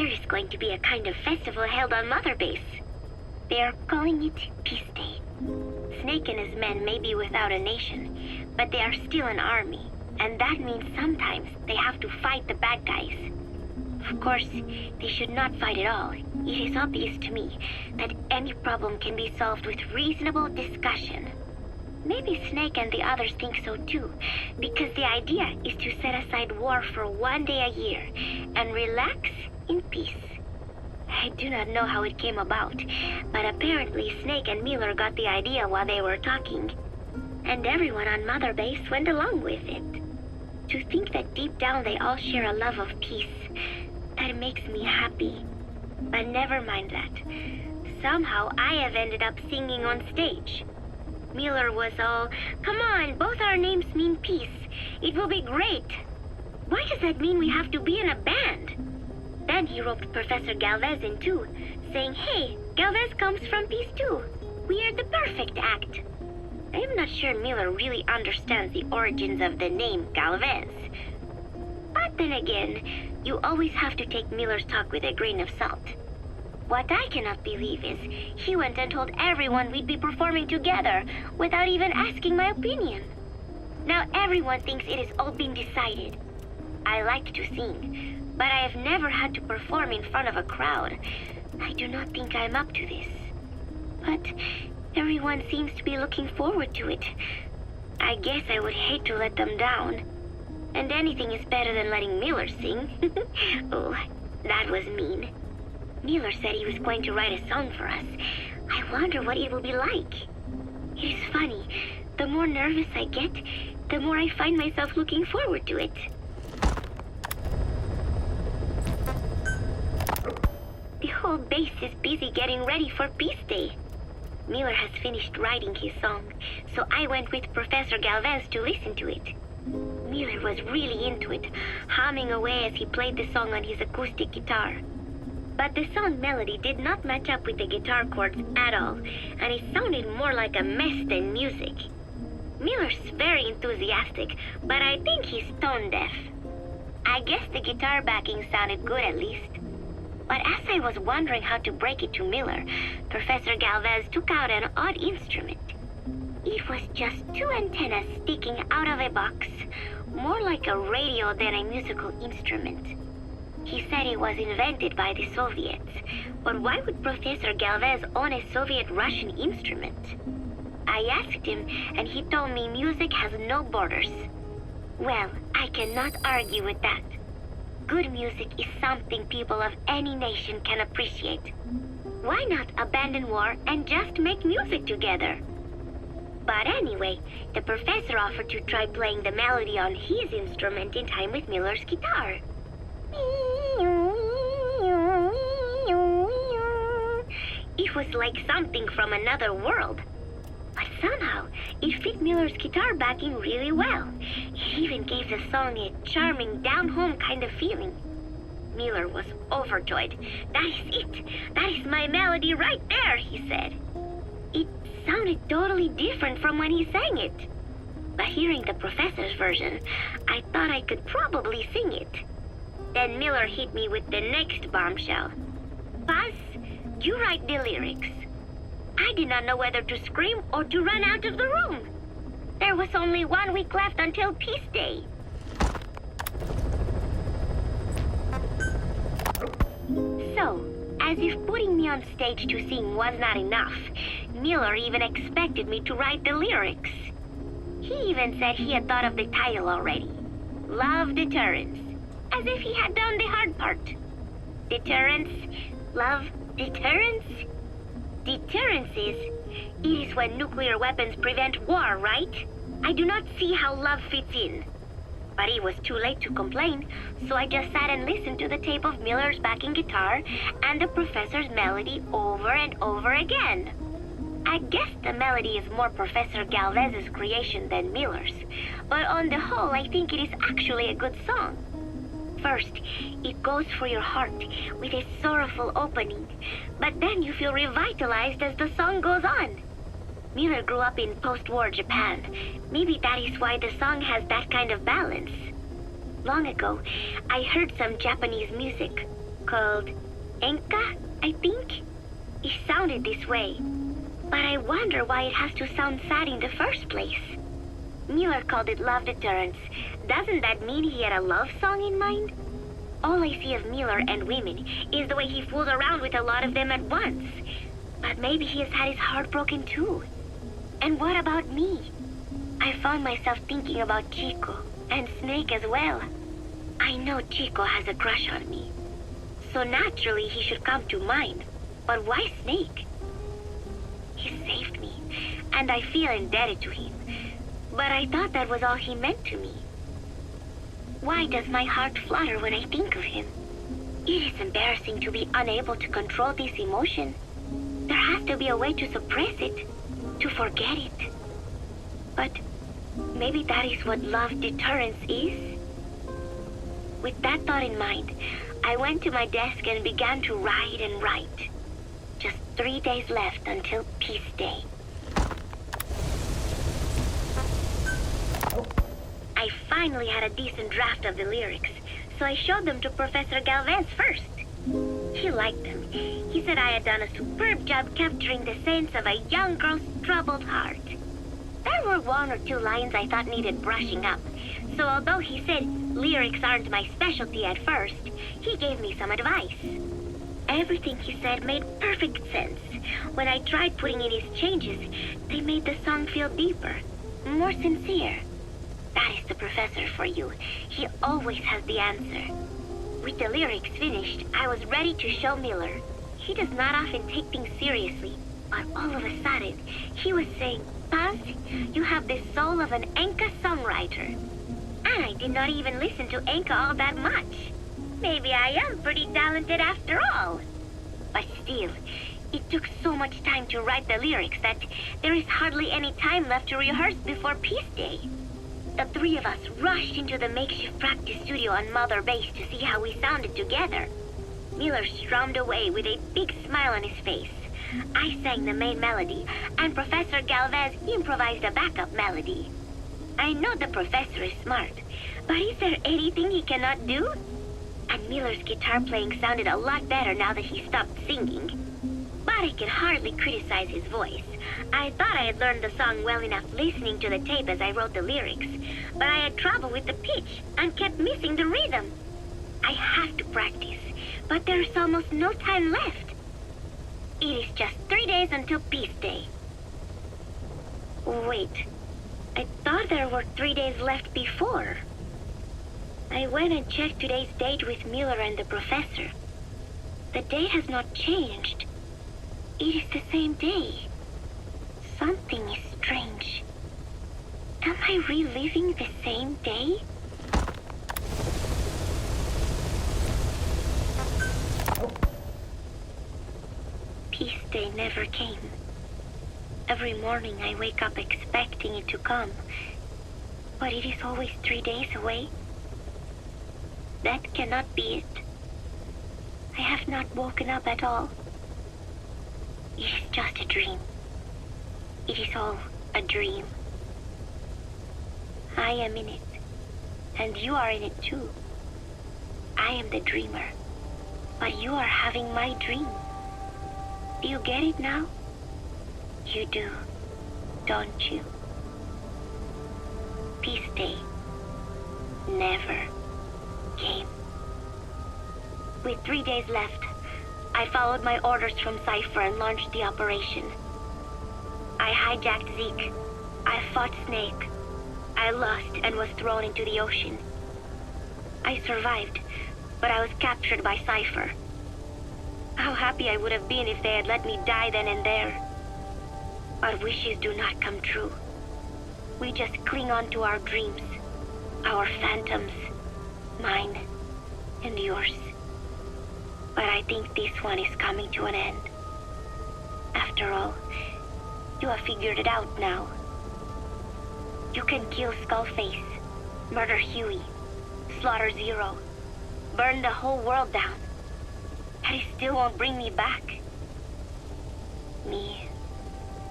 There is going to be a kind of festival held on Mother Base. They are calling it Peace Day. Snake and his men may be without a nation, but they are still an army, and that means sometimes they have to fight the bad guys. Of course, they should not fight at all. It is obvious to me that any problem can be solved with reasonable discussion. Maybe Snake and the others think so too, because the idea is to set aside war for one day a year and relax in peace. I do not know how it came about, but apparently Snake and Miller got the idea while they were talking, and everyone on Mother Base went along with it. To think that deep down they all share a love of peace, that makes me happy. But never mind that. Somehow I have ended up singing on stage. Miller was all, "Come on, both our names mean peace. It will be great." Why does that mean we have to be in a band? Then he roped Professor Galvez in too, saying, "Hey, Galvez comes from peace too. We are the perfect act." I am not sure Miller really understands the origins of the name Galvez. But then again, you always have to take Miller's talk with a grain of salt. What I cannot believe is he went and told everyone we'd be performing together without even asking my opinion. Now everyone thinks it has all been decided. I like to sing, but I have never had to perform in front of a crowd. I do not think I'm up to this. But everyone seems to be looking forward to it. I guess I would hate to let them down. And anything is better than letting Miller sing. Oh, that was mean. Miller said he was going to write a song for us. I wonder what it will be like. It is funny. The more nervous I get, the more I find myself looking forward to it. The whole base is busy getting ready for Peace Day. Miller has finished writing his song, so I went with Professor Galvez to listen to it. Miller was really into it, humming away as he played the song on his acoustic guitar. But the song melody did not match up with the guitar chords at all, and it sounded more like a mess than music. Miller's very enthusiastic, but I think he's tone deaf. I guess the guitar backing sounded good at least. But as I was wondering how to break it to Miller, Professor Galvez took out an odd instrument. It was just two antennas sticking out of a box, more like a radio than a musical instrument. He said it was invented by the Soviets, but why would Professor Galvez own a Soviet-Russian instrument? I asked him, and he told me music has no borders. Well, I cannot argue with that. Good music is something people of any nation can appreciate. Why not abandon war and just make music together? But anyway, the professor offered to try playing the melody on his instrument in time with Miller's guitar. It was like something from another world. But somehow, it fit Miller's guitar backing really well. It even gave the song a charming, down-home kind of feeling. Miller was overjoyed. "That is it! That is my melody right there," he said. It sounded totally different from when he sang it. But hearing the professor's version, I thought I could probably sing it. Then Miller hit me with the next bombshell. "Paz, you write the lyrics." I did not know whether to scream or to run out of the room. There was only 1 week left until Peace Day. So, as if putting me on stage to sing was not enough, Miller even expected me to write the lyrics. He even said he had thought of the title already. Love Deterrence. As if he had done the hard part. Deterrence, love, deterrence. Deterrence is when nuclear weapons prevent war, right? I do not see how love fits in. But it was too late to complain, so I just sat and listened to the tape of Miller's backing guitar and the professor's melody over and over again. I guess the melody is more Professor Galvez's creation than Miller's, but on the whole I think it is actually a good song. First, it goes for your heart with a sorrowful opening, but then you feel revitalized as the song goes on. Miller grew up in post-war Japan. Maybe that is why the song has that kind of balance. Long ago, I heard some Japanese music. called Enka, I think. It sounded this way, but I wonder why it has to sound sad in the first place. Miller called it love deterrence. Doesn't that mean he had a love song in mind? All I see of Miller and women is the way he fools around with a lot of them at once. But maybe he has had his heart broken too. And what about me? I found myself thinking about Chico and Snake as well. I know Chico has a crush on me, so naturally he should come to mind. But why Snake? He saved me, and I feel indebted to him. But I thought that was all he meant to me. Why does my heart flutter when I think of him? It is embarrassing to be unable to control this emotion. There has to be a way to suppress it, to forget it. But maybe that is what love deterrence is. With that thought in mind, I went to my desk and began to write and write. Just 3 days left until Peace Day. I finally had a decent draft of the lyrics, so I showed them to Professor Galvez first. He liked them. He said I had done a superb job capturing the sense of a young girl's troubled heart. There were 1 or 2 lines I thought needed brushing up, so although he said lyrics aren't my specialty at first, he gave me some advice. Everything he said made perfect sense. When I tried putting in his changes, they made the song feel deeper, more sincere. That is the professor for you. He always has the answer. With the lyrics finished, I was ready to show Miller. He does not often take things seriously, but all of a sudden, he was saying, Paz, you have the soul of an Enka songwriter. And I did not even listen to Enka all that much. Maybe I am pretty talented after all. But still, it took so much time to write the lyrics that there is hardly any time left to rehearse before Peace Day. The 3 of us rushed into the makeshift practice studio on Mother Base to see how we sounded together. Miller strummed away with a big smile on his face. I sang the main melody, and Professor Galvez improvised a backup melody. I know the professor is smart, but is there anything he cannot do? And Miller's guitar playing sounded a lot better now that he stopped singing. But I can hardly criticize his voice. I thought I had learned the song well enough listening to the tape as I wrote the lyrics, but I had trouble with the pitch and kept missing the rhythm. I have to practice, but there's almost no time left. It is just 3 days until Peace Day. Wait, I thought there were 3 days left before. I went and checked today's date with Miller and the professor. The date has not changed. It is the same day. Something is strange. Am I reliving the same day? Peace Day never came. Every morning I wake up expecting it to come, but it is always 3 days away. That cannot be it. I have not woken up at all. It is just a dream. It is all a dream. I am in it, and you are in it too. I am the dreamer, but you are having my dream. Do you get it now? You do, don't you? Peace Day never came. With 3 days left, I followed my orders from Cypher and launched the operation. I hijacked Zeke. I fought Snake. I lost and was thrown into the ocean. I survived, but I was captured by Cypher. How happy I would have been if they had let me die then and there. Our wishes do not come true. We just cling on to our dreams, our phantoms, mine and yours. But I think this one is coming to an end. After all, you have figured it out now. You can kill Skullface, murder Huey, slaughter Zero, burn the whole world down. And it still won't bring me back. Me,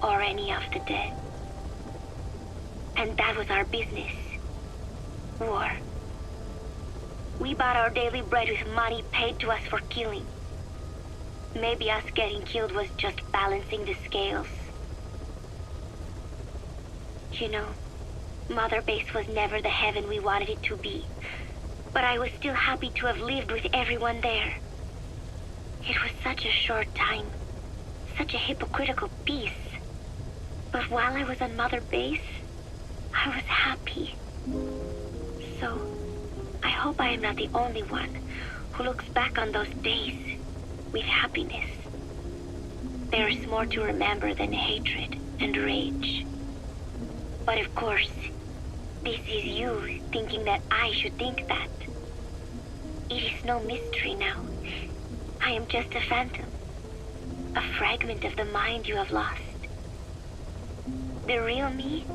or any of the dead. And that was our business. War. We bought our daily bread with money paid to us for killing. Maybe us getting killed was just balancing the scales. You know, Mother Base was never the heaven we wanted it to be. But I was still happy to have lived with everyone there. It was such a short time, such a hypocritical peace. But while I was on Mother Base, I was happy. So, I hope I am not the only one who looks back on those days with happiness. There is more to remember than hatred and rage. But of course, this is you thinking that I should think that. It is no mystery now. I am just a phantom, a fragment of the mind you have lost. The real me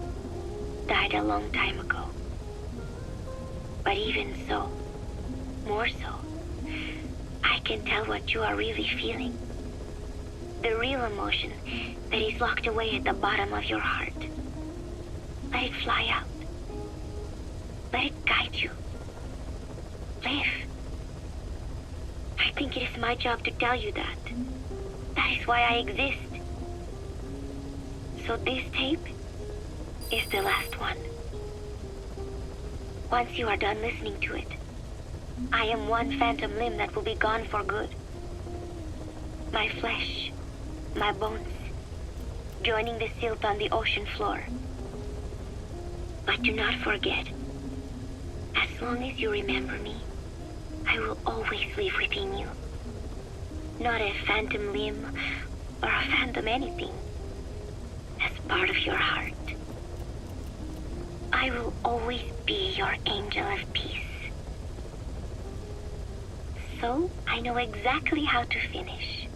died a long time ago. But even so, more so, I can tell what you are really feeling. The real emotion that is locked away at the bottom of your heart. Let it fly out. Let it guide you. Live. I think it is my job to tell you that. That is why I exist. So this tape is the last one. Once you are done listening to it, I am one phantom limb that will be gone for good. My flesh, my bones, joining the silt on the ocean floor. But do not forget, as long as you remember me, I will always live within you. Not a phantom limb or a phantom anything, as part of your heart. I will always be your angel of peace. So I know exactly how to finish.